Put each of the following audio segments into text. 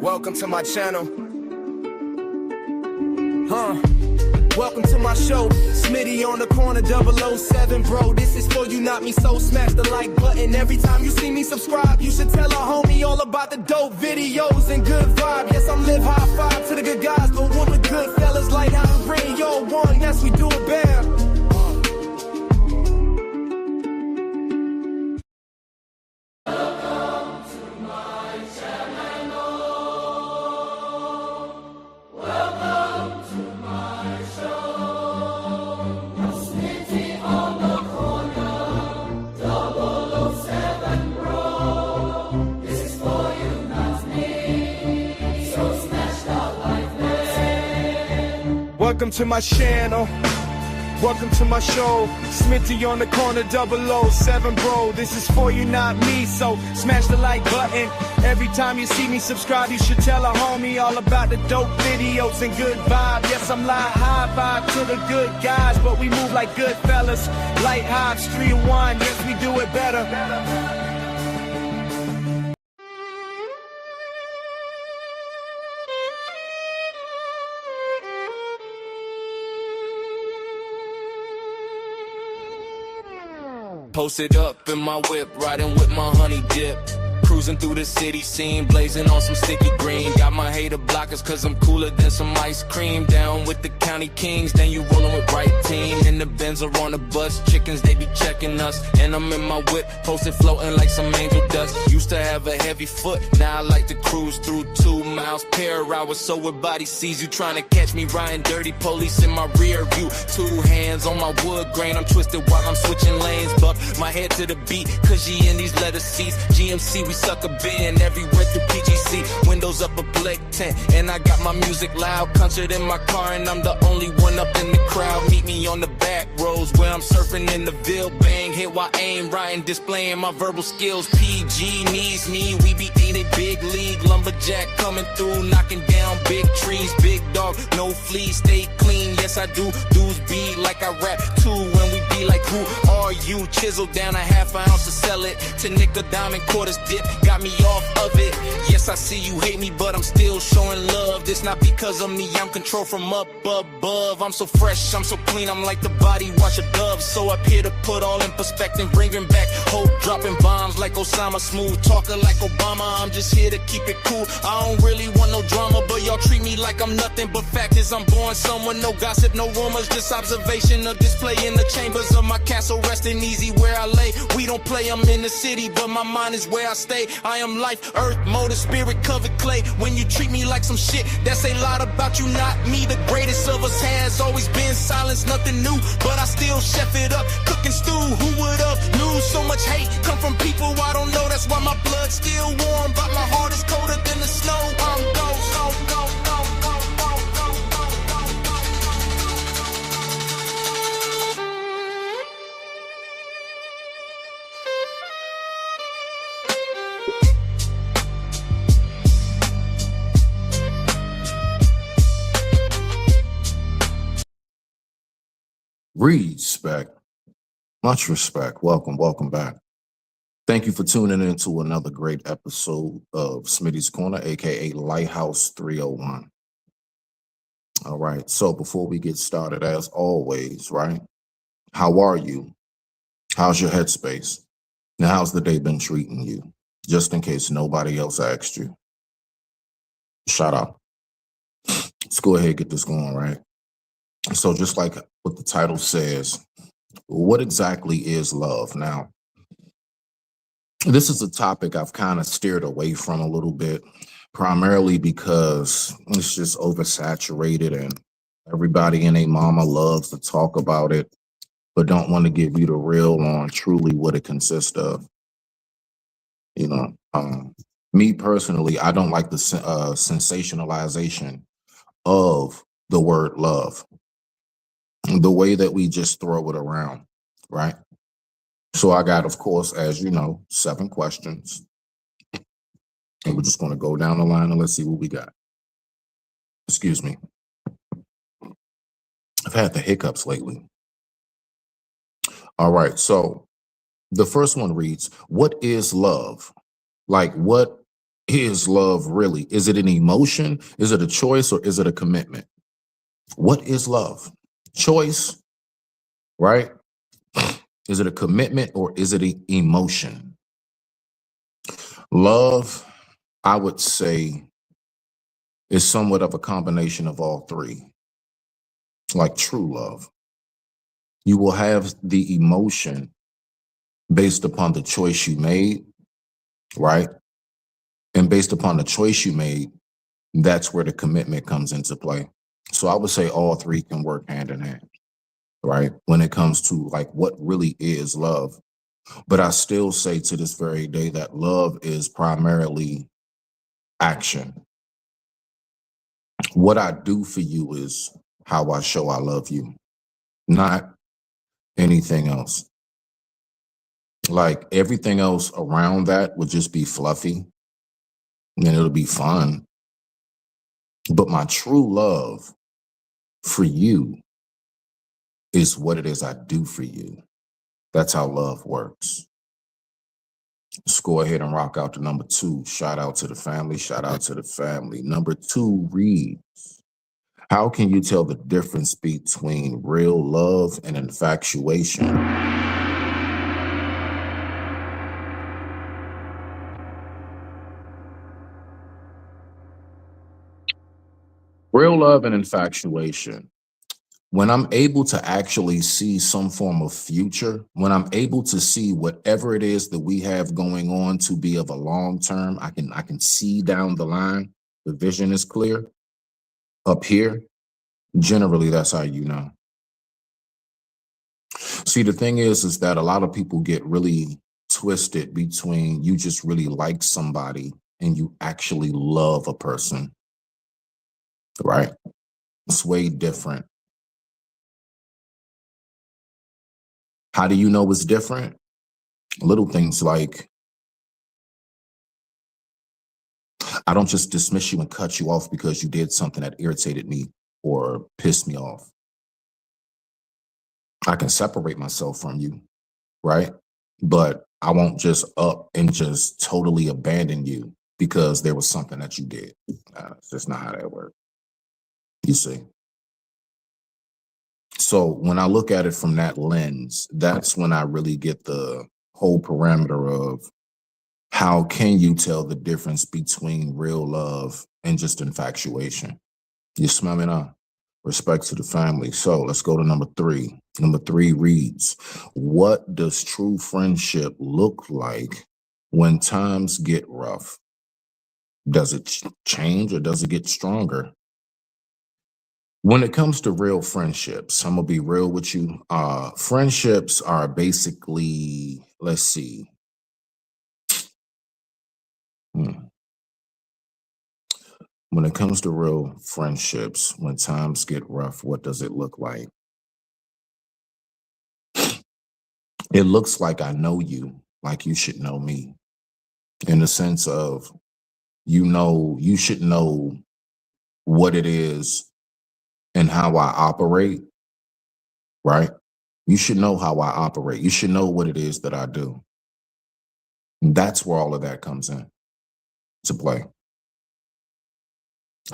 Welcome to my channel. Welcome to my show. Smitty on the corner, 007, bro. This is for you, not me, so smash the like button. Every time you see me subscribe, you should tell a homie all about the dope videos and good vibe. Yes, I'm live high five to the good guys, but one with good fellas like how to bring your one. Yes, we do it better. Welcome to my channel, welcome to my show. Smitty on the corner, 007, bro. This is for you, not me, so smash the like button. Every time you see me subscribe, you should tell a homie all about the dope videos and good vibe. Yes, I'm live high five to the good guys, but we move like good fellas. Light Hops 3-1, yes, we do it better. Posted up in my whip, riding with my honey dip. Cruising through the city scene, blazing on some sticky green. Got my hater blockers cause I'm cooler than some ice cream. Down with the county kings, then you rollin' with right team. And the Benz are on the bus, chickens they be checking us. And I'm in my whip, posted floating like some angel dust. Used to have a heavy foot, now I like to cruise through 2 miles per hour. So everybody sees you trying to catch me riding dirty, police in my rear view. 2 hands on my wood grain, I'm twisted while I'm switching lanes. Buck my head to the beat, cause she in these leather seats. GMC, we suck a bin everywhere through PGC. Windows up a black tent, and I got my music loud. Concert in my car, and I'm the only one up in the crowd. Meet me on the back roads where I'm surfing in the Ville. Bang, hit while aim, riding, displaying my verbal skills. PG needs me, we be in a big league. Lumberjack coming through, knocking down big trees. Big dog, no fleas, stay clean. Yes, I do. Dudes be like I rap too when we be like, who are you? Chisel down a half ounce to sell it to nickel diamond quarters dip. Got me off of it. Yes, I see you hate me, but I'm still showing love. This not because of me, I'm controlled from up above. I'm so fresh, I'm so clean, I'm like the body wash of Dove. So up here to put all in perspective, bringing back hope, dropping bombs like Osama, smooth talker like Obama. I'm just here to keep it cool. I don't really want no drama, but y'all treat me like I'm nothing. But fact is I'm born somewhere, no gossip, no rumors, just observation of display in the chambers of my castle, resting easy where I lay. We don't play, I'm in the city, but my mind is where I stay. I am life, earth, motor, spirit, covered clay. When you treat me like some shit, that say a lot about you, not me. The greatest of us has always been silence, nothing new, but I still chef it up, cooking stew. Who would have knew so much hate come from people I don't know? That's why my blood's still warm, but my heart is colder than the snow. I'm go, go, go, go, go, go, go, go, go, Respect. Much respect. Welcome back. Thank you for tuning in to another great episode of Smitty's Corner, aka Lighthouse 301. All right, so before we get started, as always, right? How are you? How's your headspace? Now, how's the day been treating you? Just in case nobody else asked you. Shout out. Let's go ahead and get this going, right? So just like what the title says, what exactly is love? Now, this is a topic I've kind of steered away from a little bit, primarily because it's just oversaturated and everybody and their mama loves to talk about it, but don't want to give you the real on truly what it consists of. You know, me personally, I don't like the sensationalization of the word love, the way that we just throw it around, right? So I got, of course, as you know, 7 questions. And we're just going to go down the line and let's see what we got. Excuse me. I've had the hiccups lately. All right, so the first one reads, what is love? Like, what is love really? Is it an emotion? Is it a choice, or is it a commitment? What is love? Choice, right? Is it a commitment, or is it an emotion? Love, I would say, is somewhat of a combination of all three, like true love. You will have the emotion based upon the choice you made, right? And based upon the choice you made, that's where the commitment comes into play. So I would say all three can work hand in hand, right? When it comes to like what really is love. But I still say to this very day that love is primarily action. What I do for you is how I show I love you, not anything else. Like everything else around that would just be fluffy and it'll be fun. But my true love for you is what it is I do for you. That's how love works. Let's go ahead and rock out to number 2. Shout out to the family. Shout out to the family. Number 2 reads, how can you tell the difference between real love and infatuation? Real love and infatuation. When I'm able to actually see some form of future, when I'm able to see whatever it is that we have going on to be of a long term, I can see down the line. The vision is clear up here. Generally, that's how you know. See, the thing is that a lot of people get really twisted between you just really like somebody and you actually love a person, right? It's way different. How do you know it's different? Little things like, I don't just dismiss you and cut you off because you did something that irritated me or pissed me off. I can separate myself from you, right? But I won't just up and just totally abandon you because there was something that you did. It's just not how that works. You see? So when I look at it from that lens, that's when I really get the whole parameter of how can you tell the difference between real love and just infatuation? You smell me now? Respect to the family. So let's go to number 3. Number 3 reads, what does true friendship look like when times get rough? Does it change or does it get stronger? When it comes to real friendships, I'm gonna be real with you. Friendships are basically, let's see. When it comes to real friendships, when times get rough, what does it look like? It looks like I know you, like you should know me, in the sense of, you should know what it is and how I operate, right? You should know how I operate. You should know what it is that I do. And that's where all of that comes in to play,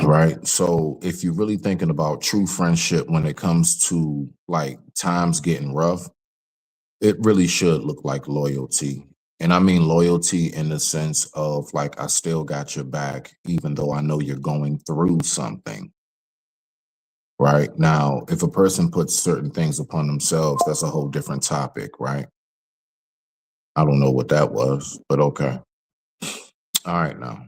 right? So if you're really thinking about true friendship when it comes to like times getting rough, it really should look like loyalty. And I mean loyalty in the sense of like, I still got your back, even though I know you're going through something. Right now, if a person puts certain things upon themselves, that's a whole different topic, right? I don't know what that was, but okay. All right, now.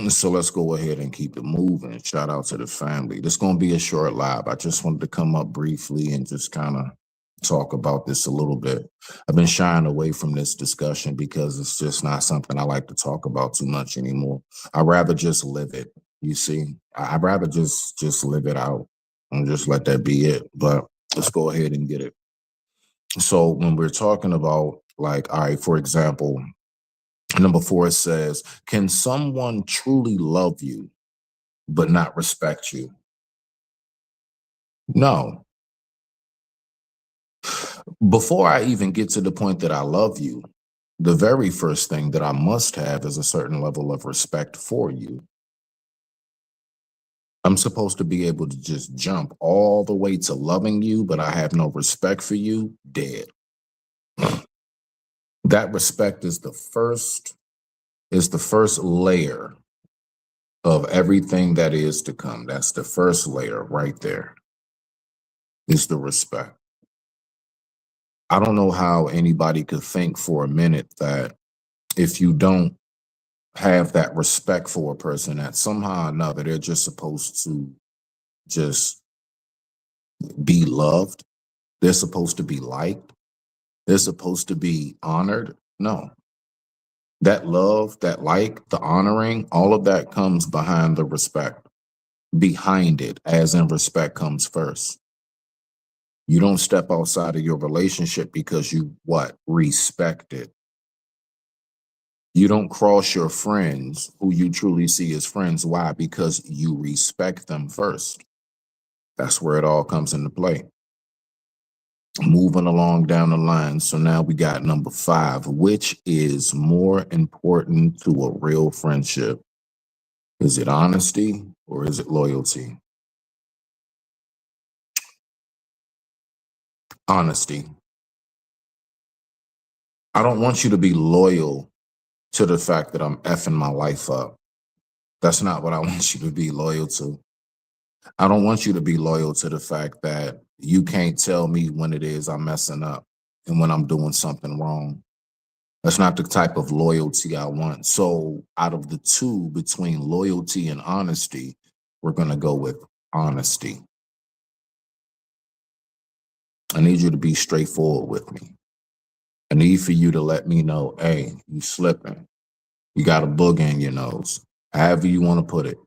So let's go ahead and keep it moving. Shout out to the family. This is going to be a short live. I just wanted to come up briefly and just kind of talk about this a little bit. I've been shying away from this discussion because it's just not something I like to talk about too much anymore. I'd rather just live it. You see, I'd rather just live it out and just let that be it. But let's go ahead and get it. So when we're talking about like, all right, for example, number 4 says, can someone truly love you but not respect you? No. Before I even get to the point that I love you, the very first thing that I must have is a certain level of respect for you. I'm supposed to be able to just jump all the way to loving you, but I have no respect for you, dead. That respect is the first layer of everything that is to come. That's the first layer right there, is the respect. I don't know how anybody could think for a minute that if you don't have that respect for a person, that somehow or another they're just supposed to just be loved. They're supposed to be liked. They're supposed to be honored. No. That love, that like, the honoring, all of that comes behind the respect. Behind it, as in respect comes first. You don't step outside of your relationship because you what? Respect it. You don't cross your friends who you truly see as friends. Why? Because you respect them first. That's where it all comes into play. Moving along down the line. So now we got number 5. Which is more important to a real friendship? Is it honesty or is it loyalty? Honesty. I don't want you to be loyal to the fact that I'm effing my life up. That's not what I want you to be loyal to. I don't want you to be loyal to the fact that you can't tell me when it is I'm messing up and when I'm doing something wrong. That's not the type of loyalty I want. So out of the two, between loyalty and honesty, we're going to go with honesty. I need you to be straightforward with me. I need for you to let me know, hey, you slipping. You got a booger in your nose, however you want to put it.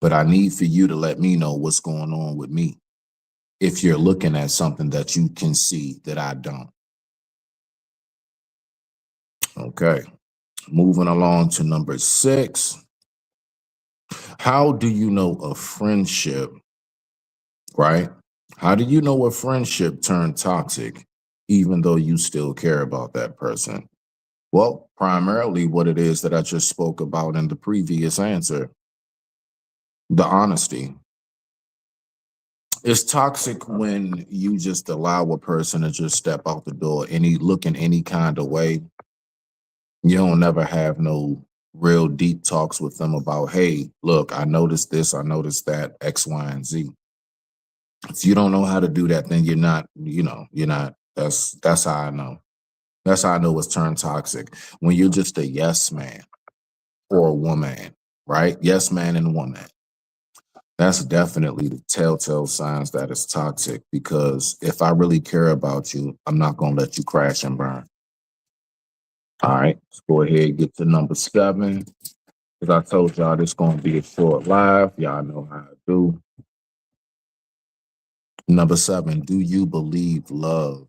But I need for you to let me know what's going on with me if you're looking at something that you can see that I don't. Okay. Moving along to number 6. How do you know a friendship, right? How do you know a friendship turned toxic, even though you still care about that person? Well, primarily what it is that I just spoke about in the previous answer, the honesty. It's toxic when you just allow a person to just step out the door, look in any kind of way. You don't never have no real deep talks with them about, hey, look, I noticed this, I noticed that, X, Y, and Z. If you don't know how to do that, then you're not, that's how I know. That's how I know it's turned toxic. When you're just a yes man or a woman, right? Yes man and woman. That's definitely the telltale signs that it's toxic, because if I really care about you, I'm not going to let you crash and burn. All right, let's go ahead and get to number 7. As I told y'all, this is going to be a short live. Y'all know how I do. Number 7, do you believe love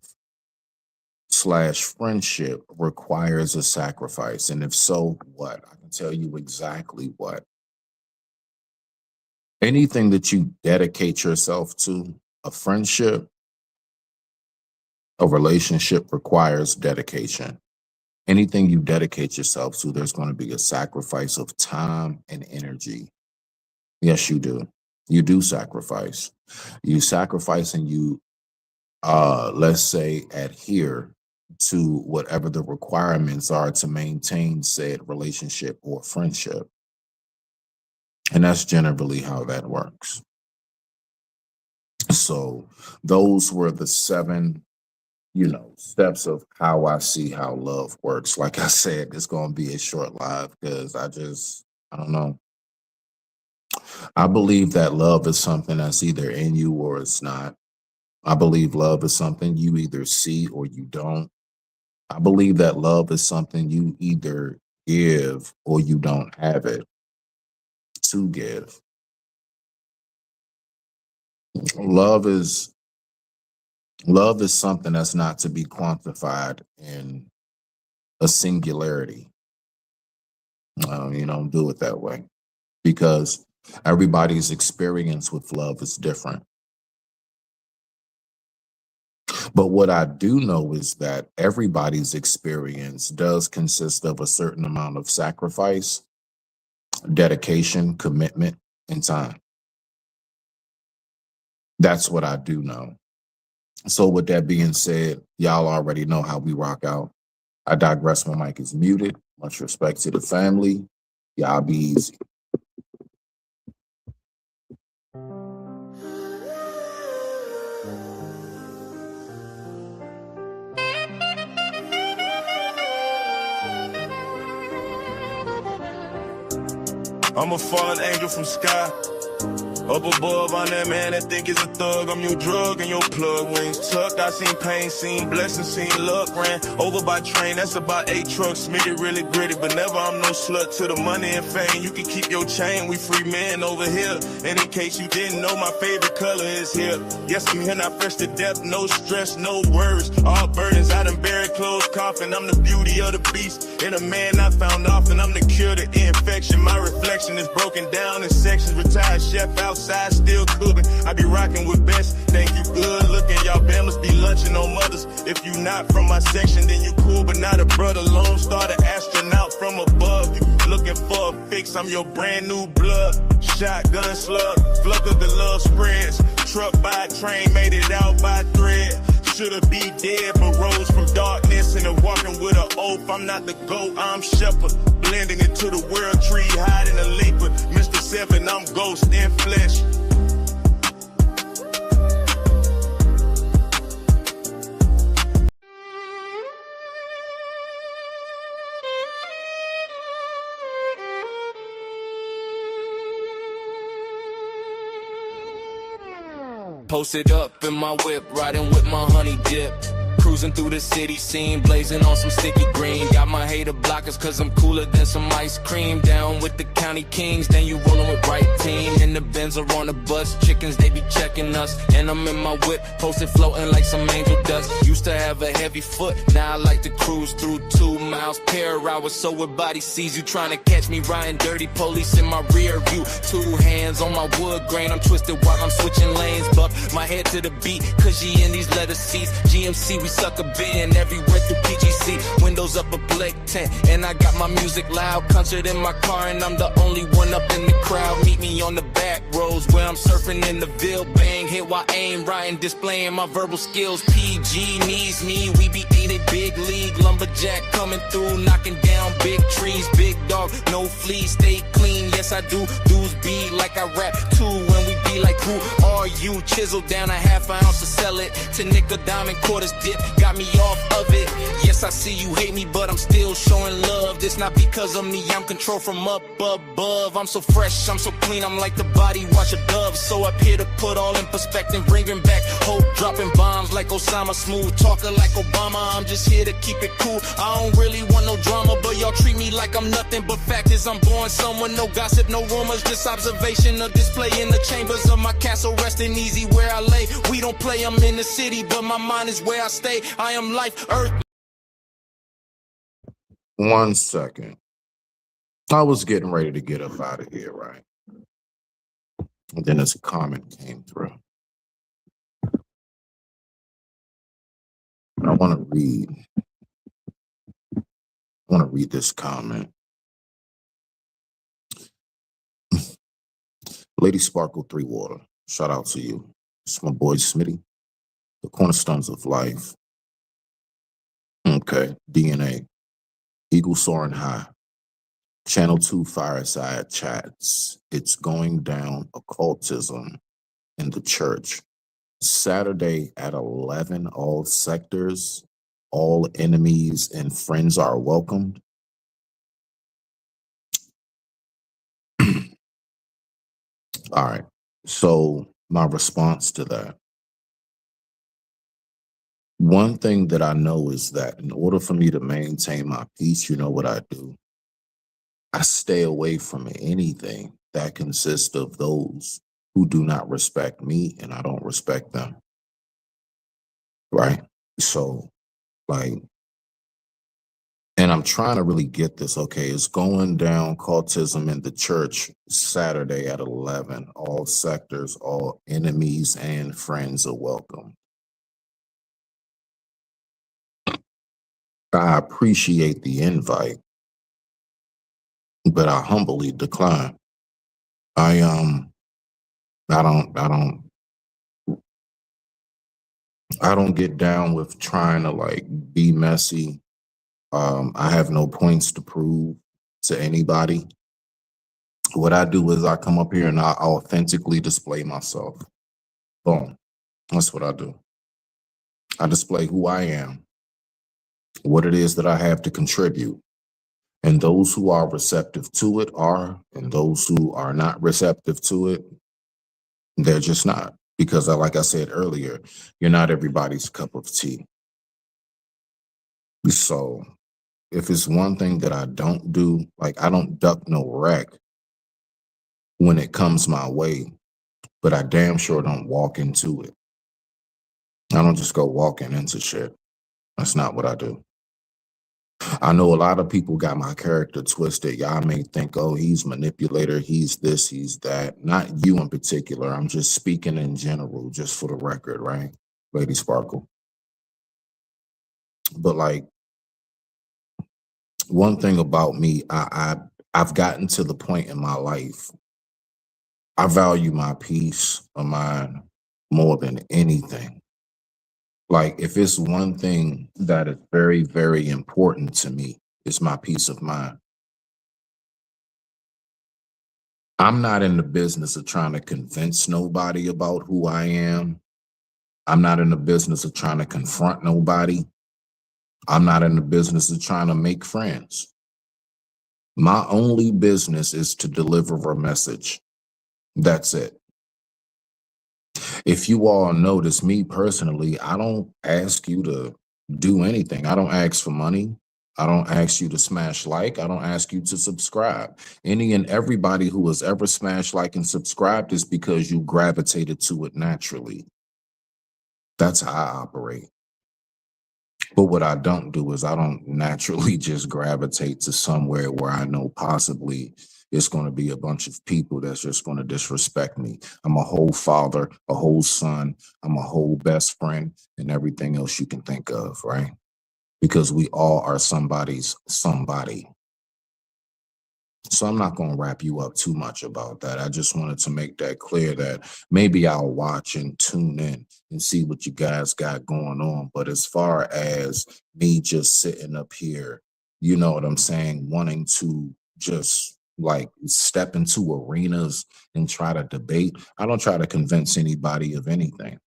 / friendship requires a sacrifice? And if so, what? I can tell you exactly what. Anything that you dedicate yourself to, a friendship, a relationship requires dedication. Anything you dedicate yourself to, there's going to be a sacrifice of time and energy. Yes, you do. You do sacrifice. You sacrifice and you, let's say, adhere to whatever the requirements are to maintain said relationship or friendship. And that's generally how that works. So those were the 7, steps of how I see how love works. Like I said, it's going to be a short live because I don't know. I believe that love is something that's either in you or it's not. I believe love is something you either see or you don't. I believe that love is something you either give or you don't have it to give. Love is something that's not to be quantified in a singularity. You don't do it that way, because everybody's experience with love is different. But what I do know is that everybody's experience does consist of a certain amount of sacrifice, dedication, commitment, and time. That's what I do know. So with that being said, y'all already know how we rock out. I digress. My mic is muted. Much respect to the family. Y'all be easy. I'm a fallen angel from sky. Up above, I'm that man that think is a thug. I'm your drug and your plug. Wings tucked, I seen pain, seen blessings, seen luck. Ran over by train, that's about 8 trucks. Make it really gritty, but never I'm no slut to the money and fame. You can keep your chain, we free men over here. And in case you didn't know, my favorite color is here. Yes, I'm here, not fresh to death, no stress, no worries. All burdens, I done buried, closed coffin. I'm the beauty of the beast, and a man I found often. I'm the cure to infection, my reflection is broken down in sections. Retired chef outside, still cooking. I be rocking with best. Thank you, good looking. Y'all must be lunching on mothers. If you not from my section, then you cool, but not a brother. Lone Star, the astronaut from above. You looking for a fix? I'm your brand new blood. Shotgun slug, flood of the love spreads. Truck by train, made it out by thread. Should've be dead, but rose from darkness and a walking with an oath. I'm not the goat, I'm shepherd. Blending into the world tree, hiding a lake with Mr. 7, I'm ghost in flesh. Posted up in my whip, riding with my honey dip. Cruising through the city scene, blazing on some sticky green. Got my hater blockers cause I'm cooler than some ice cream. Down with the county kings, then you rollin' with right team. In the Benz or on the bus, chickens they be checking us. And I'm in my whip, posted floating like some angel dust. Used to have a heavy foot, now I like to cruise through 2 miles per hour. So when body sees you trying to catch me riding dirty, police in my rear view. 2 hands on my wood grain, I'm twisted while I'm switching lanes. Buck my head to the beat, cause she in these leather seats. GMC, we suck a bit and everywhere through PGC. Windows up a black tent, and I got my music loud. Concert in my car, and I'm the only one up in the crowd. Meet me on the back roads where I'm surfing in the Ville. Bang, hit while aim, riding, displaying my verbal skills. PG needs me, we be eating big league. Lumberjack coming through, knocking down big trees. Big dog, no fleas, stay clean. Yes, I do. Dudes be like I rap too when we be like, who are you? Chisel down a half ounce to sell it to nickel diamond quarters dip. Got me off of it. Yes, I see you hate me, but I'm still showing love. This not because of me, I'm controlled from up above. I'm so fresh, I'm so clean, I'm like the body wash a dove. So up here to put all in perspective, bringing back hope, dropping bombs like Osama, smooth talker like Obama. I'm just here to keep it cool. I don't really want no drama, but y'all treat me like I'm nothing. But fact is, I'm born someone, no gossip, no rumors, just observation of display in the chambers of my castle, resting easy where I lay. We don't play, I'm in the city, but my mind is where I stay. I am life, earth. 1 second. I was getting ready to get up out of here, right? And then this comment came through. I want to read this comment. Lady Sparkle 3 Water, shout out to you. It's my boy Smitty, the cornerstones of life. Okay, DNA, Eagle Soaring High, Channel 2 Fireside Chats. It's going down, occultism in the church. Saturday at 11, all sectors, all enemies and friends are welcomed. All right. So my response to that. One thing that I know is that in order for me to maintain my peace, you know what I do? I stay away from anything that consists of those who do not respect me and I don't respect them. Right? So, like, and I'm trying to really get this. Okay, it's going down, cultism in the church, Saturday at 11. All sectors, all enemies and friends are welcome. I appreciate the invite, but I humbly decline. I I don't I don't I don't get down with trying to like be messy. I have no points to prove to anybody. What I do is I come up here and I authentically display myself. Boom. That's what I do. I display who I am, what it is that I have to contribute. And those who are receptive to it are, and those who are not receptive to it, they're just not. Because like I said earlier, you're not everybody's cup of tea. So if it's one thing that I don't do, like I don't duck no wreck when it comes my way, but I damn sure don't walk into it. I don't just go walking into shit. That's not what I do. I know a lot of people got my character twisted. Y'all may think, oh, he's manipulator, he's this, he's that. Not you in particular. I'm just speaking in general, just for the record, right? Lady Sparkle. But like one thing about me, I've gotten to the point in my life. I value my peace of mind more than anything. Like if it's one thing that is very, very important to me, it's my peace of mind. I'm not in the business of trying to convince nobody about who I am. I'm not in the business of trying to confront nobody. I'm not in the business of trying to make friends. My only business is to deliver a message. That's it. If you all notice, me personally, I don't ask you to do anything. I don't ask for money. I don't ask you to smash like. I don't ask you to subscribe. Any and everybody who has ever smashed like and subscribed is because you gravitated to it naturally. That's how I operate. But what I don't do is I don't naturally just gravitate to somewhere where I know possibly it's going to be a bunch of people that's just going to disrespect me. I'm a whole father, a whole son, I'm a whole best friend, and everything else you can think of, right? Because we all are somebody's somebody. So I'm not going to wrap you up too much about that. I just wanted to make that clear that maybe I'll watch and tune in and see what you guys got going on. But as far as me just sitting up here, you know what I'm saying, wanting to just like step into arenas and try to debate, I don't try to convince anybody of anything.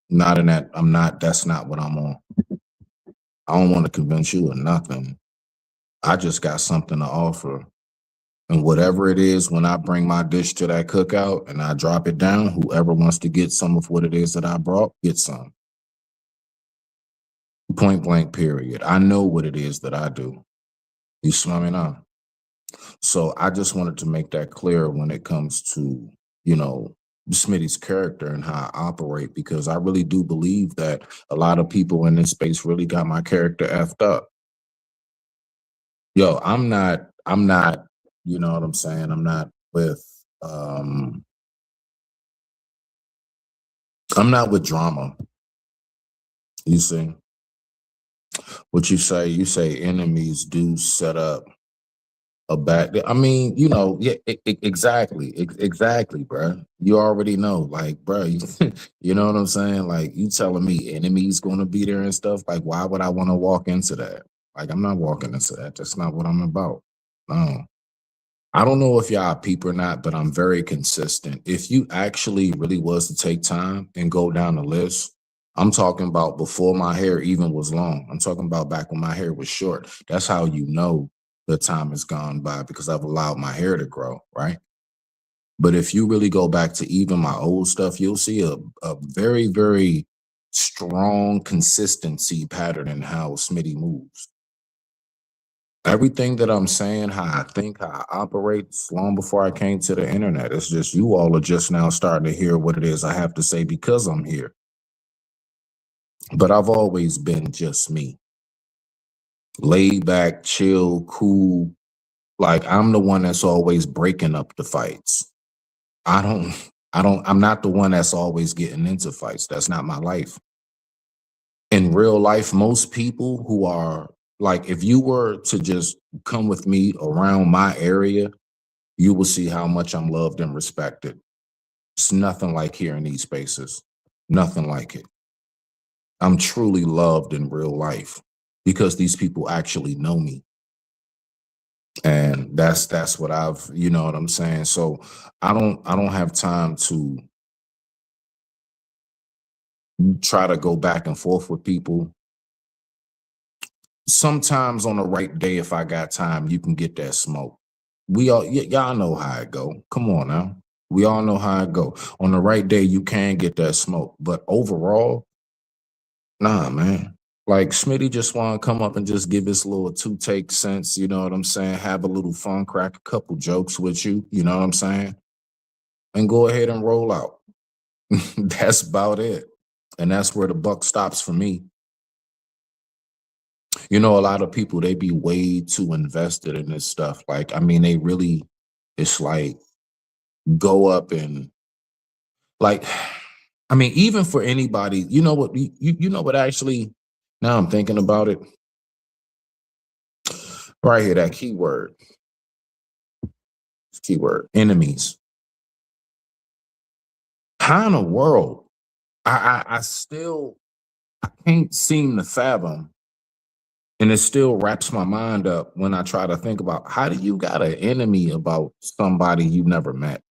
Not in that, that's not what I'm on. I don't want to convince you of nothing. I just got something to offer. And whatever it is, when I bring my dish to that cookout and I drop it down, whoever wants to get some of what it is that I brought, get some. Point blank, period. I know what it is that I do. You smell me now? So I just wanted to make that clear when it comes to, you know, Smitty's character and how I operate, because I really do believe that a lot of people in this space really got my character effed up. Yo, I'm not, you know what I'm saying? I'm not with drama. You see? What you say enemies do set up a bad, I mean, you know, yeah, exactly, bro. You already know, like, bro, you know what I'm saying? Like, you telling me enemies gonna be there and stuff, like, why would I want to walk into that? Like, I'm not walking into that. That's not what I'm about. No. I don't know if y'all peep or not, but I'm very consistent. If you actually really was to take time and go down the list, I'm talking about before my hair even was long. I'm talking about back when my hair was short. That's how you know the time has gone by, because I've allowed my hair to grow, right? But if you really go back to even my old stuff, you'll see a very, very strong consistency pattern in how Smitty moves. Everything that I'm saying, how I think, how I operate, long before I came to the internet. It's just you all are just now starting to hear what it is I have to say because I'm here. But I've always been just me. Laid back, chill, cool. Like, I'm the one that's always breaking up the fights. I'm not the one that's always getting into fights. That's not my life. In real life, most people who are like, if you were to just come with me around my area, you will see how much I'm loved and respected. It's nothing like here in these spaces. Nothing like it. I'm truly loved in real life because these people actually know me. And that's what I've, you know what I'm saying? So I don't have time to try to go back and forth with people. Sometimes on the right day, if I got time, you can get that smoke. We all y'all know how it go. Come on now. We all know how it go. On the right day, you can get that smoke. But overall, nah, man. Like Smitty just want to come up and just give his little two take sense, you know what I'm saying? Have a little fun, crack a couple jokes with you, you know what I'm saying? And go ahead and roll out. That's about it. And that's where the buck stops for me. You know, a lot of people, they be way too invested in this stuff. Like, I mean, they really, it's like go up and like, I mean, even for anybody, you know what, you know what actually, now I'm thinking about it. Right here, that keyword, enemies. How in the world? I still I can't seem to fathom, and it still wraps my mind up when I try to think about how do you got an enemy about somebody you never met?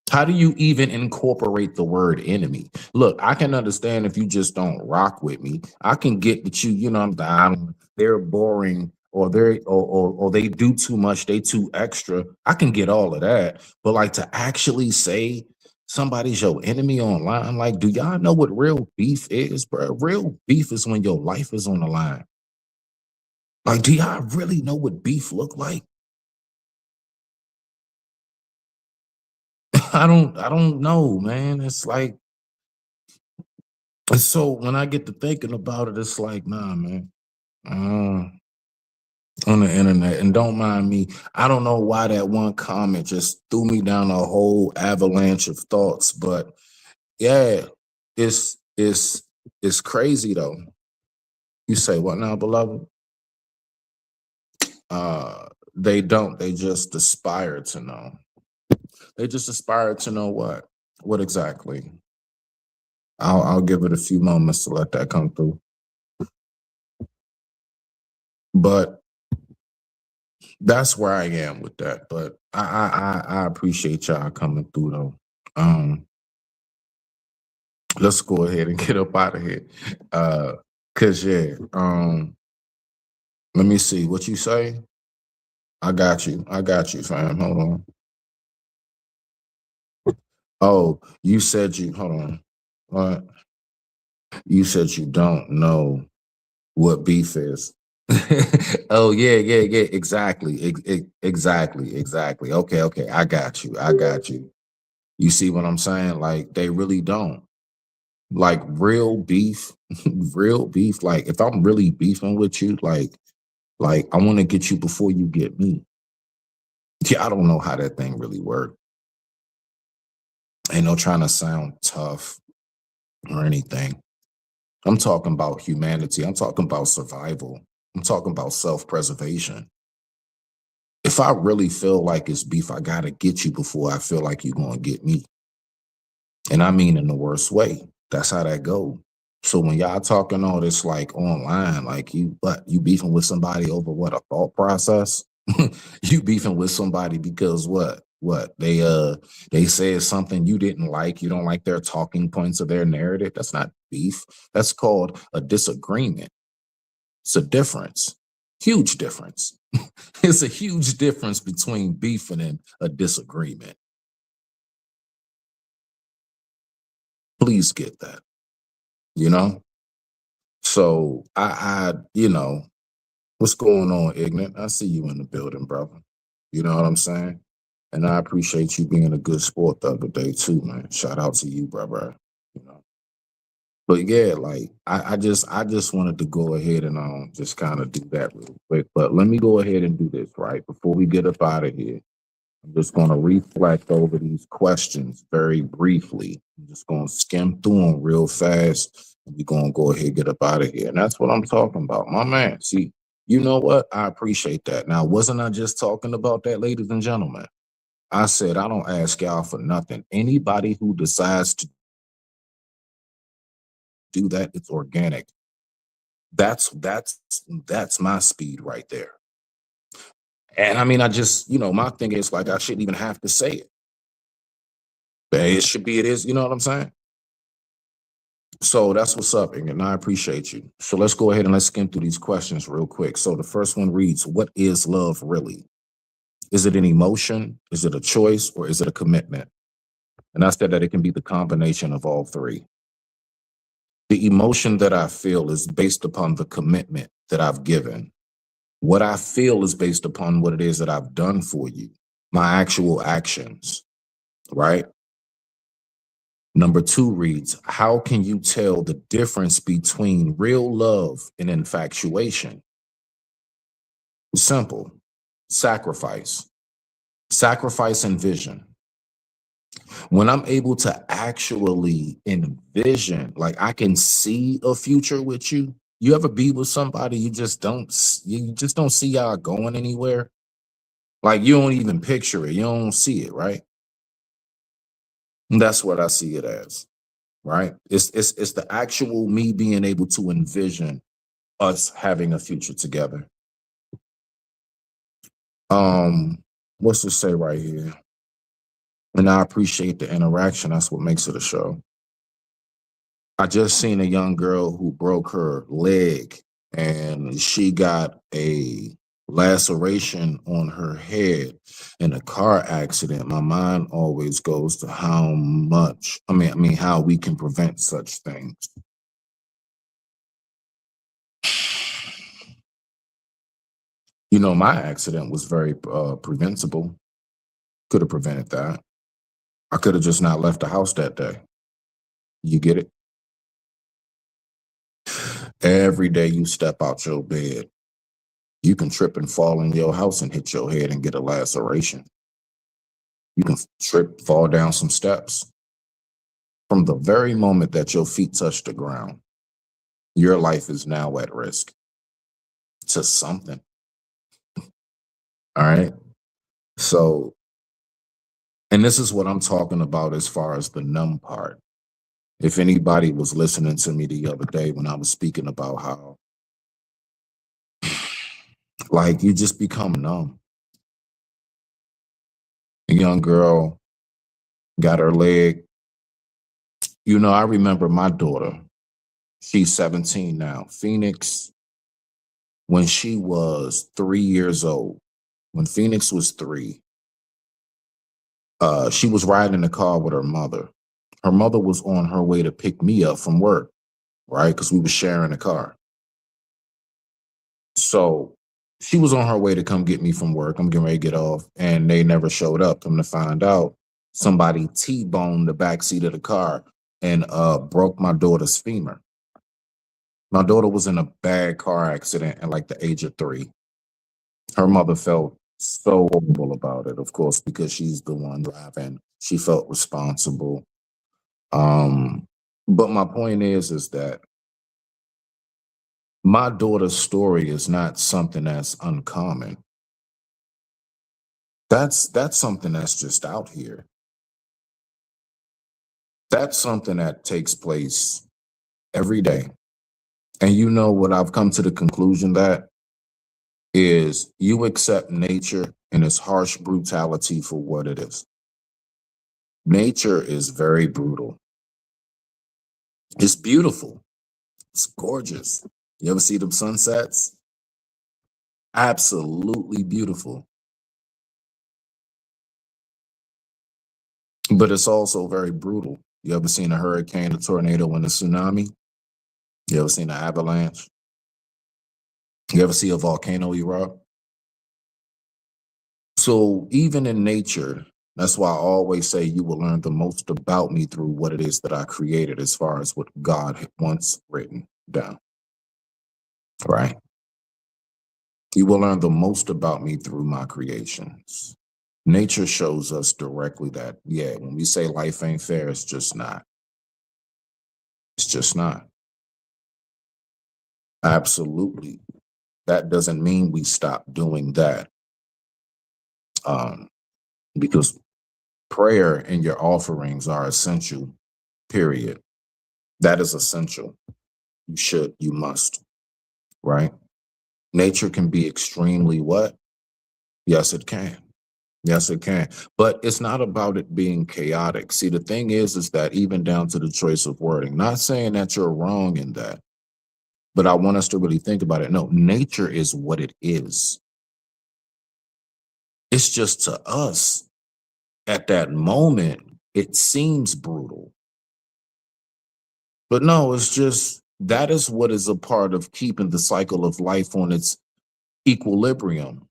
How do you even incorporate the word enemy? Look, I can understand if you just don't rock with me. I can get that you know, I'm down, they're boring or or they do too much, they too extra. I can get all of that. But like to actually say somebody's your enemy online, like, do y'all know what real beef is, bro? Real beef is when your life is on the line. Like, do y'all really know what beef look like? I don't know, man. It's like and so when I get to thinking about it, it's like, nah, man. Uh, on the internet, and don't mind me. I don't know why that one comment just threw me down a whole avalanche of thoughts, but yeah, it's it's crazy though. You say what now, beloved? They don't. They just aspire to know. They just aspire to know what? What exactly? I'll give it a few moments to let that come through. But that's where I am with that. But I appreciate y'all coming through though. Let's go ahead and get up out of here. Cause yeah, let me see what you say. I got you. I got you, fam. Hold on. Oh, you said you hold on. What? You said you don't know what beef is. Oh yeah, yeah, yeah. Exactly. Exactly. Okay, okay. I got you. I got you. You see what I'm saying? Like they really don't. Like real beef, real beef. Like if I'm really beefing with you, like I want to get you before you get me. Yeah, I don't know how that thing really worked. Ain't no trying to sound tough or anything. I'm talking about humanity. I'm talking about survival. I'm talking about self-preservation. If I really feel like it's beef, I gotta get you before I feel like you're gonna get me. And I mean in the worst way. That's how that go. So when y'all talking all this like online, like you beefing with somebody over what a thought process? You beefing with somebody because what? What they said something you didn't like, you don't like their talking points of their narrative. That's not beef. That's called a disagreement. It's a difference. Huge difference. It's a huge difference between beefing and a disagreement. Please get that, you know? So you know, what's going on, Ignorant? I see you in the building, brother. You know what I'm saying? And I appreciate you being a good sport the other day too, man. Shout out to you, brother. You know. But yeah, like I just wanted to go ahead and just kind of do that real quick. But let me go ahead and do this right before we get up out of here. I'm just going to reflect over these questions very briefly. I'm just going to skim through them real fast. And we're going to go ahead and get up out of here. And that's what I'm talking about. My man, see, you know what? I appreciate that. Now, wasn't I just talking about that, ladies and gentlemen? I said, I don't ask y'all for nothing. Anybody who decides to do that, it's organic. That's my speed right there. And I mean, I just, my thing is like, I shouldn't even have to say it. Hey, it should be, it is, you know what I'm saying? So that's what's up, and I appreciate you. So let's go ahead and let's skim through these questions real quick. So the first one reads, what is love really? Is it an emotion? Is it a choice? Or is it a commitment? And I said that it can be the combination of all three. The emotion that I feel is based upon the commitment that I've given. What I feel is based upon what it is that I've done for you, my actual actions, right? Number 2 reads, how can you tell the difference between real love and infatuation? Simple. Sacrifice and vision. When I'm able to actually envision, like I can see a future with you. You ever be with somebody you just don't see y'all going anywhere? Like you don't even picture it. You don't see it, right? And that's what I see it as, right? It's the actual me being able to envision us having a future together. What's to say right here? And I appreciate the interaction. That's what makes it a show. I just seen a young girl who broke her leg and she got a laceration on her head in a car accident. My mind always goes to how we can prevent such things. My accident was very preventable. Could have prevented that. I could have just not left the house that day. You get it? Every day you step out your bed, you can trip and fall in your house and hit your head and get a laceration. You can trip, fall down some steps. From the very moment that your feet touch the ground, your life is now at risk to something. All right. So, and this is what I'm talking about as far as the numb part. If anybody was listening to me the other day when I was speaking about how, like, you just become numb. A young girl got her leg. I remember my daughter, she's 17 now, Phoenix, when she was 3 years old, when Phoenix was 3, she was riding in the car with her mother. Her mother was on her way to pick me up from work, right? Because we were sharing a car. So she was on her way to come get me from work. I'm getting ready to get off, and they never showed up. Come to find out, somebody T-boned the backseat of the car and broke my daughter's femur. My daughter was in a bad car accident at like the age of 3. Her mother felt so horrible about it, of course, because she's the one driving. She felt responsible. But my point is that my daughter's story is not something that's uncommon. That's something that's just out here. That's something that takes place every day. And you know what I've come to the conclusion that is you accept nature and its harsh brutality for what it is. Nature is very brutal. It's beautiful. It's gorgeous. You ever see them sunsets? Absolutely beautiful. But it's also very brutal. You ever seen a hurricane, a tornado, and a tsunami? You ever seen an avalanche? You ever see a volcano erupt? So even in nature, that's why I always say you will learn the most about me through what it is that I created as far as what God had once written down, right? You will learn the most about me through my creations. Nature shows us directly that, yeah, when we say life ain't fair, it's just not. It's just not. Absolutely. That doesn't mean we stop doing that. Because prayer and your offerings are essential, period. That is essential. You should, you must, right? Nature can be extremely what? Yes, it can. Yes, it can. But it's not about it being chaotic. See, the thing is that even down to the choice of wording, not saying that you're wrong in that, but I want us to really think about it. No, nature is what it is. It's just to us at that moment, it seems brutal. But no, it's just that is what is a part of keeping the cycle of life on its equilibrium.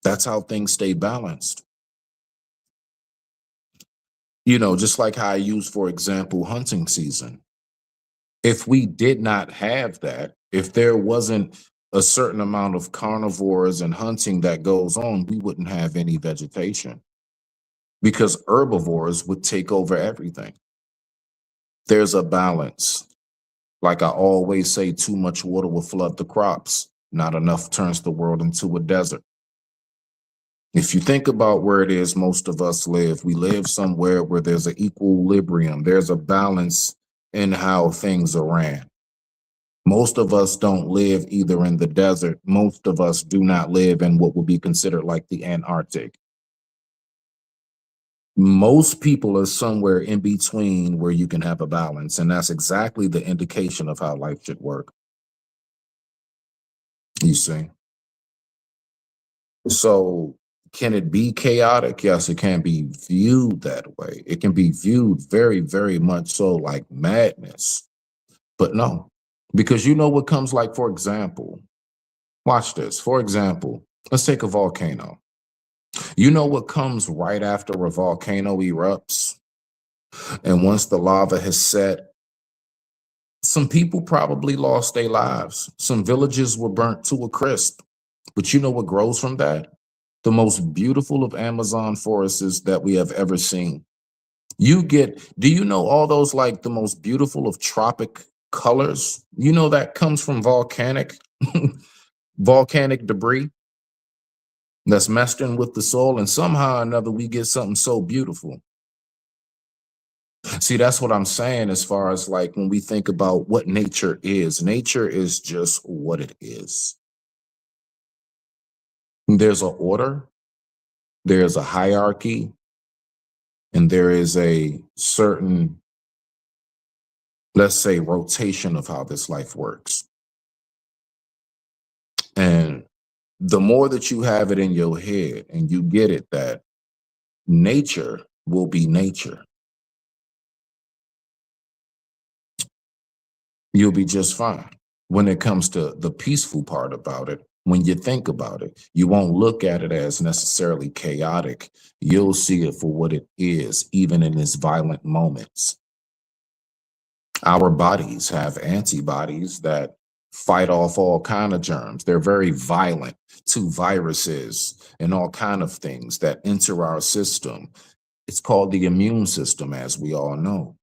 That's how things stay balanced. You know, just like how I use, for example, hunting season. If we did not have that, if there wasn't a certain amount of carnivores and hunting that goes on, we wouldn't have any vegetation because herbivores would take over everything. There's a balance. Like I always say, too much water will flood the crops. Not enough turns the world into a desert. If you think about where it is most of us live, we live somewhere where there's an equilibrium. There's a balance in how things are ran. Most of us don't live either in the desert. Most of us do not live in what would be considered like the Antarctic. Most people are somewhere in between where you can have a balance. And that's exactly the indication of how life should work. You see? So can it be chaotic? Yes, it can be viewed that way. It can be viewed very, very much so like madness. But no, because you know what comes like, for example, watch this. For example, let's take a volcano. You know what comes right after a volcano erupts? And once the lava has set, some people probably lost their lives. Some villages were burnt to a crisp. But you know what grows from that? The most beautiful of Amazon forests that we have ever seen. Do you know all those like the most beautiful of tropic colors? You know that comes from volcanic debris that's messed in with the soil, and somehow or another we get something so beautiful. See, that's what I'm saying as far as like when we think about what nature is just what it is. There's an order, there's a hierarchy, and there is a certain, let's say, rotation of how this life works. And the more that you have it in your head and you get it that nature will be nature, you'll be just fine. When it comes to the peaceful part about it, when you think about it, you won't look at it as necessarily chaotic. You'll see it for what it is, even in its violent moments. Our bodies have antibodies that fight off all kind of germs. They're very violent to viruses and all kind of things that enter our system. It's called the immune system, as we all know.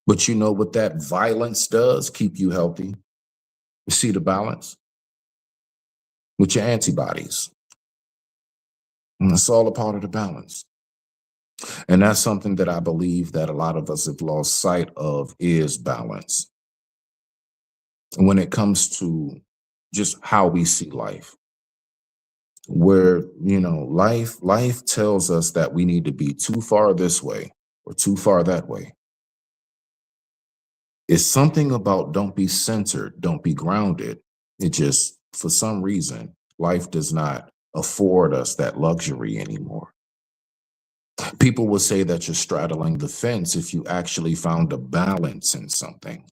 But you know what that violence does? Keep you healthy. You see the balance? With your antibodies. And it's all a part of the balance. And that's something that I believe that a lot of us have lost sight of is balance. When it comes to just how we see life, where, you know, life tells us that we need to be too far this way or too far that way. It's something about don't be centered, don't be grounded. It just, for some reason, life does not afford us that luxury anymore. People will say that you're straddling the fence if you actually found a balance in something.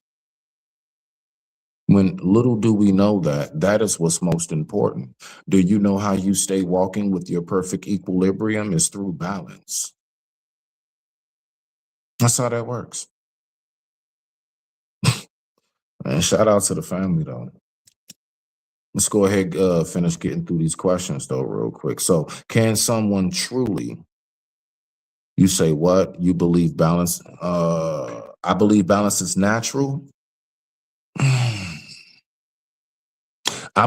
When little do we know that that is what's most important. Do you know how you stay walking with your perfect equilibrium is through balance? That's how that works. And shout out to the family though. Let's go ahead, finish getting through these questions though, real quick. So can someone truly, you say what? You believe balance? I believe balance is natural. I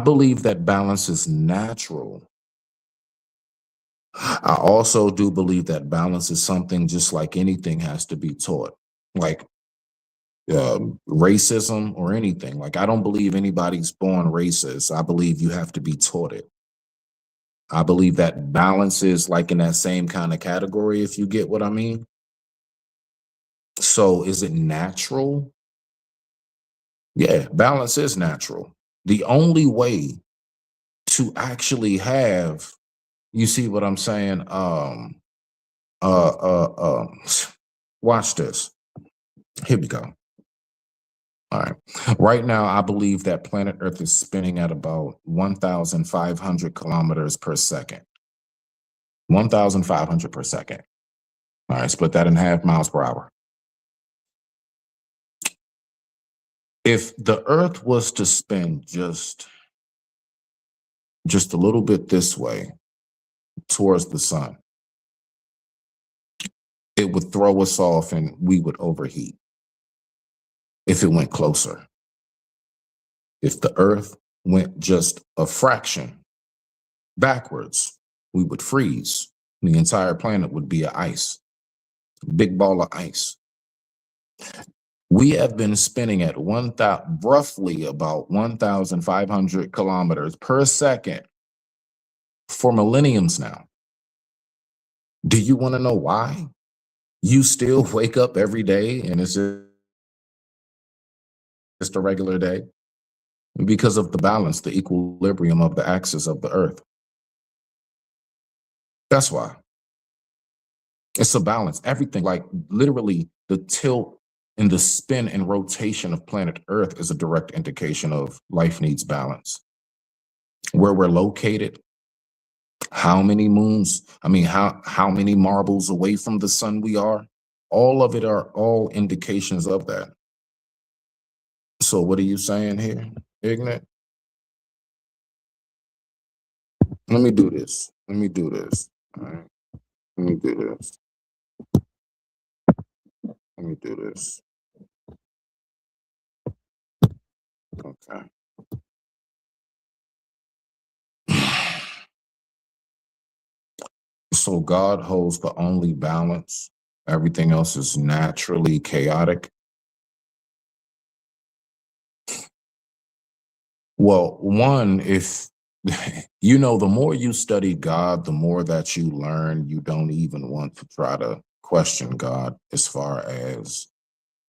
believe that balance is natural. I also do believe that balance is something just like anything has to be taught, like racism or anything. Like, I don't believe anybody's born racist. I believe you have to be taught it. I believe that balance is like in that same kind of category, if you get what I mean. So is it natural? Yeah, balance is natural. The only way to actually have, you see what I'm saying? Watch this. Here we go. All right. Right now, I believe that planet Earth is spinning at about 1,500 kilometers per second. 1,500 per second. All right, split that in half, miles per hour. If the Earth was to spin just a little bit this way towards the sun, it would throw us off and we would overheat if it went closer. If the Earth went just a fraction backwards, we would freeze. The entire planet would be ice, big ball of ice. We have been spinning at roughly about 1,500 kilometers per second for millenniums now. Do you want to know why? You still wake up every day and it's just a regular day? Because of the balance, the equilibrium of the axis of the Earth. That's why. It's a balance. Everything, like literally the tilt and the spin and rotation of planet Earth is a direct indication of life needs balance. Where we're located, how many moons, how many marbles away from the sun we are, all of it are all indications of that. So what are you saying here, Ignorant? Let me do this. All right. Let me do this. Okay. So God holds the only balance. Everything else is naturally chaotic. Well, one, if you know, the more you study God, the more that you learn, you don't even want to try to question God as far as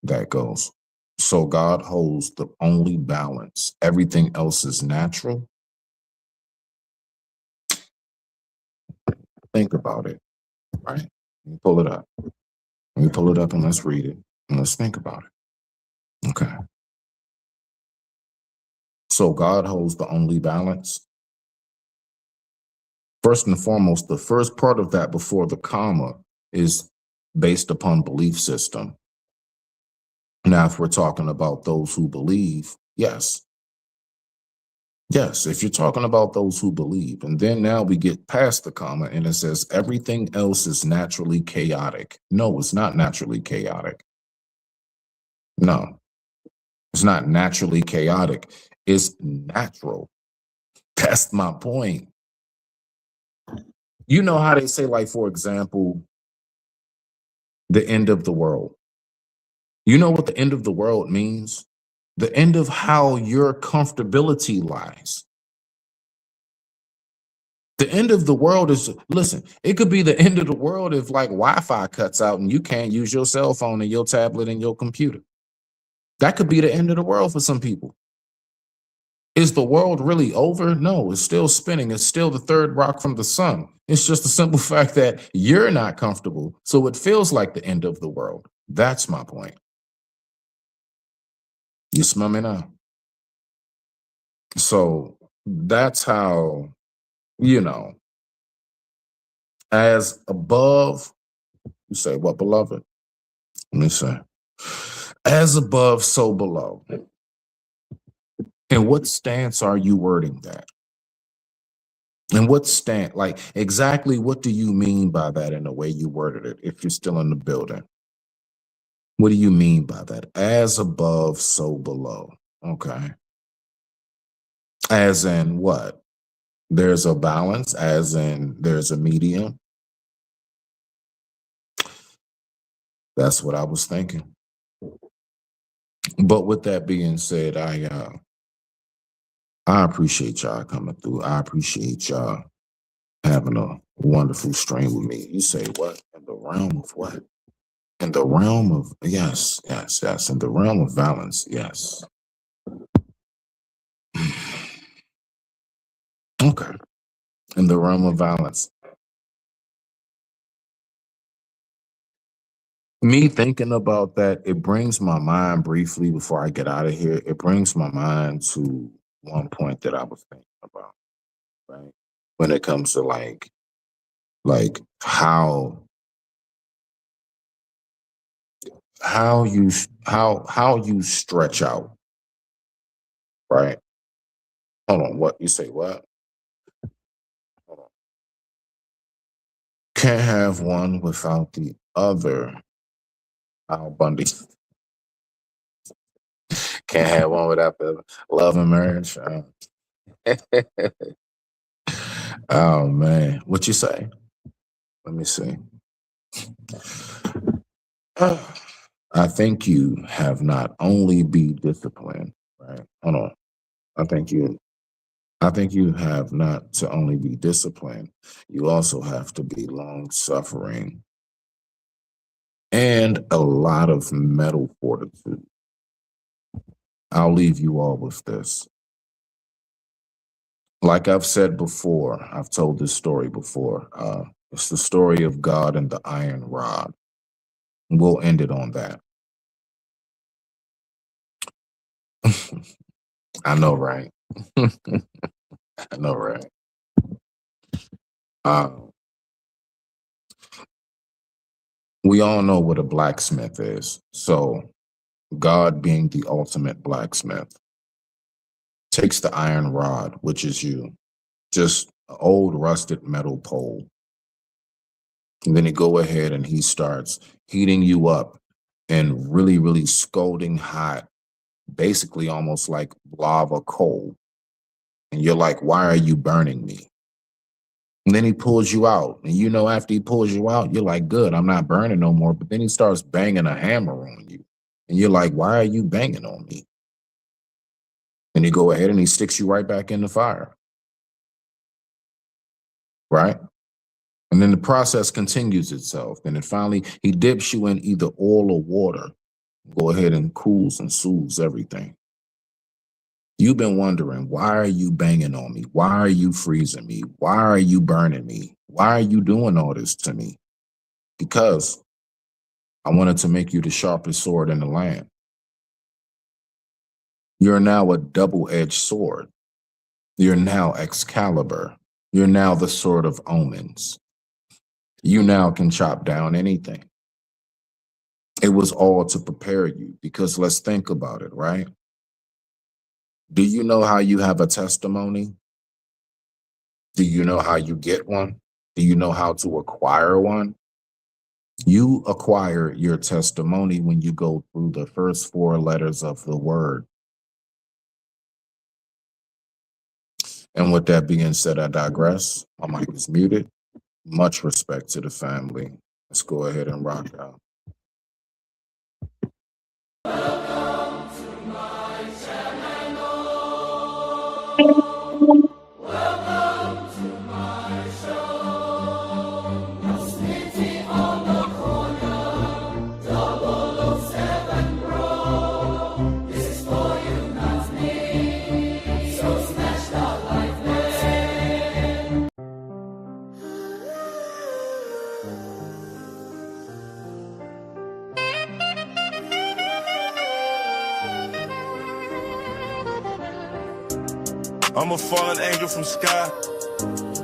that goes. So God holds the only balance. Everything else is natural. Think about it, right? Let me pull it up. Let me pull it up and let's read it. And let's think about it. Okay. So God holds the only balance. First and foremost, the first part of that before the comma is based upon belief system. Now, if we're talking about those who believe, yes. Yes, if you're talking about those who believe, and then now we get past the comma and it says everything else is naturally chaotic. No, it's not naturally chaotic. No, it's not naturally chaotic. It's natural. That's my point. You know how they say, like, for example, the end of the world. You know what the end of the world means? The end of how your comfortability lies. The end of the world is, listen, it could be the end of the world if like Wi-Fi cuts out and you can't use your cell phone and your tablet and your computer. That could be the end of the world for some people. Is the world really over? No, it's still spinning. It's still the third rock from the sun. It's just the simple fact that you're not comfortable. So it feels like the end of the world. That's my point. You smell me now? So that's how, you know, as above, you say, what, beloved? Let me say, as above, so below. And what stance are you wording that? And what stance, like exactly what do you mean by that in the way you worded it if you're still in the building? What do you mean by that? As above, so below. Okay. As in what? There's a balance, as in there's a medium. That's what I was thinking. But with that being said, I appreciate y'all coming through. I appreciate y'all having a wonderful stream with me. You say what? In the realm of what? In the realm of yes. In the realm of balance, yes. Okay. In the realm of balance. Me thinking about that, it brings my mind briefly before I get out of here. It brings my mind to one point that I was thinking about, right? When it comes to like how you stretch out, right? Hold on, what you say? What? Hold on. Can't have one without the other. Al Bundy. Can't have one without the love and marriage. Oh man, what you say? Let me see. I think you have not only be disciplined, right? Hold on. I think you have not to only be disciplined, you also have to be long suffering and a lot of mental fortitude. I'll leave you all with this. Like I've said before, I've told this story before. It's the story of God and the iron rod. We'll end it on that. I know, right? I know, right? We all know what a blacksmith is. So God being the ultimate blacksmith takes the iron rod, which is you, just an old rusted metal pole. And then he go ahead and he starts heating you up and really, really scalding hot, basically almost like lava coal. And you're like, why are you burning me? And then he pulls you out. And you know, after he pulls you out, you're like, good, I'm not burning no more. But then he starts banging a hammer on you. And you're like, why are you banging on me? And he go ahead and he sticks you right back in the fire. Right? And then the process continues itself. And then finally, he dips you in either oil or water. Go ahead and cools and soothes everything. You've been wondering, why are you banging on me? Why are you freezing me? Why are you burning me? Why are you doing all this to me? Because I wanted to make you the sharpest sword in the land. You're now a double-edged sword. You're now Excalibur. You're now the sword of omens. You now can chop down anything. It was all to prepare you, because let's think about it, right? Do you know how you have a testimony? Do you know how you get one? Do you know how to acquire one? You acquire your testimony when you go through the first 4 letters of the word. And with that being said, I digress. My mic is muted. Much respect to the family. Let's go ahead and rock out. Welcome to my channel. Welcome to my show. Smitty on the corner, 007 Bro. This is for you, not me. So smash that like that. I'm a fallen angel from sky,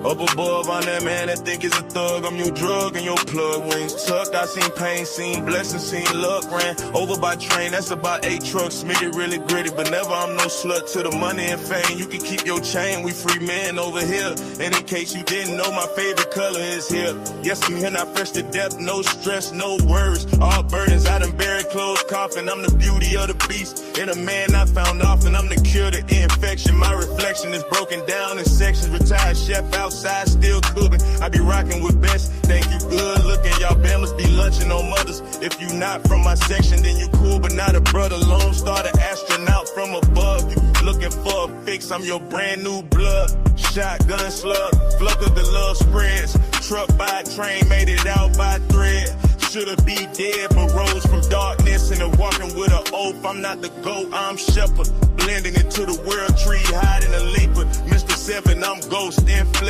Up above, I'm that man that think is a thug. I'm your drug and your plug. Wings tucked, I seen pain, seen blessings, seen luck. Ran over by train, that's about 8 trucks. Smitty really gritty, but never I'm no slut to the money and fame. You can keep your chain, we free men over here. And in case you didn't know, my favorite color is here. Yes, I'm here, not fresh to death, no stress, no worries. All burdens, I done buried, closed coffin. I'm the beauty of the beast, and a man I found often. I'm the cure to infection. My reflection is broken down in sections. Retired chef outside, still cooking. I be rocking with best. Thank you, good looking. Y'all bammers be lunching on mothers. If you not from my section, then you cool, but not a brother. Lone Star, the astronaut from above. You looking for a fix? I'm your brand new blood. Shotgun slug, flood of the love spreads. Truck by train, made it out by thread. Should've be dead, but rose from darkness and walking with an oath. I'm not the goat, I'm shepherd. Blending into the world tree, hiding a leaper. Mr. 7, I'm ghost, inflated.